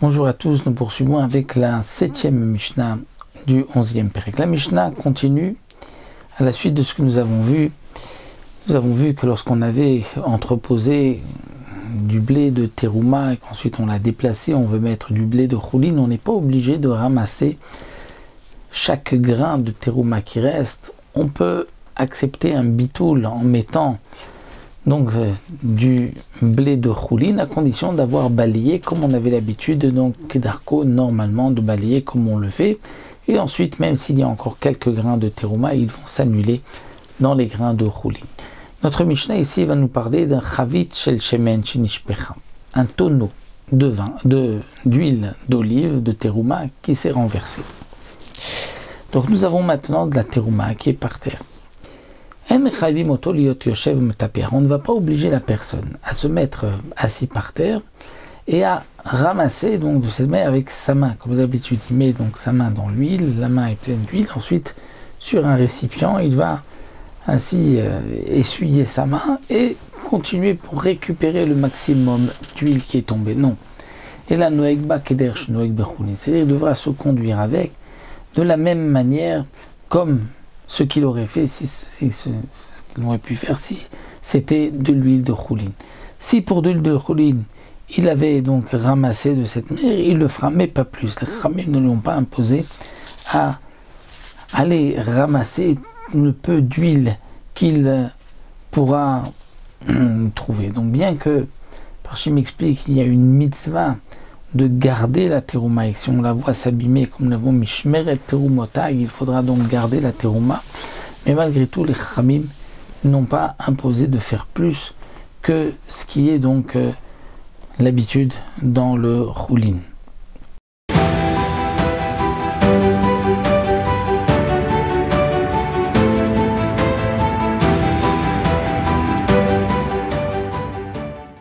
Bonjour à tous, nous poursuivons avec la 7e Mishnah du 11e Pérec. La Mishnah continue à la suite de ce que nous avons vu. Nous avons vu que lorsqu'on avait entreposé du blé de terouma et qu'ensuite on l'a déplacé, on veut mettre du blé de choulin, on n'est pas obligé de ramasser chaque grain de terouma qui reste. On peut accepter un bitoul en mettant donc du blé de choulin à condition d'avoir balayé comme on avait l'habitude, donc d'arco normalement de balayer comme on le fait, et ensuite même s'il y a encore quelques grains de terouma, ils vont s'annuler dans les grains de choulin. Notre Mishnah ici va nous parler d'un chavit shel shemen shenishpecha, un tonneau de vin, d'huile d'olive, de terouma qui s'est renversé. Donc nous avons maintenant de la terouma qui est par terre. On ne va pas obliger la personne à se mettre assis par terre et à ramasser donc de cette manière avec sa main. Comme d'habitude, il met donc sa main dans l'huile, la main est pleine d'huile, ensuite sur un récipient, il va ainsi essuyer sa main et continuer pour récupérer le maximum d'huile qui est tombée. Non. Et là, c'est-à-dire il devra se conduire avec de la même manière comme ce qu'il aurait fait, ce qu'il aurait pu faire si c'était de l'huile de choulin. Si pour de l'huile de choulin, il avait donc ramassé de cette manière, il le fera, mais pas plus. Les Khamim ne lui ont pas imposé à aller ramasser le peu d'huile qu'il pourra trouver. Donc bien que, Parchim m'explique, il y a une mitzvah de garder la terouma, et si on la voit s'abîmer comme nous l'avons mishmeret terumota, il faudra donc garder la terouma, mais malgré tout les Khamim n'ont pas imposé de faire plus que ce qui est donc l'habitude dans le choulin.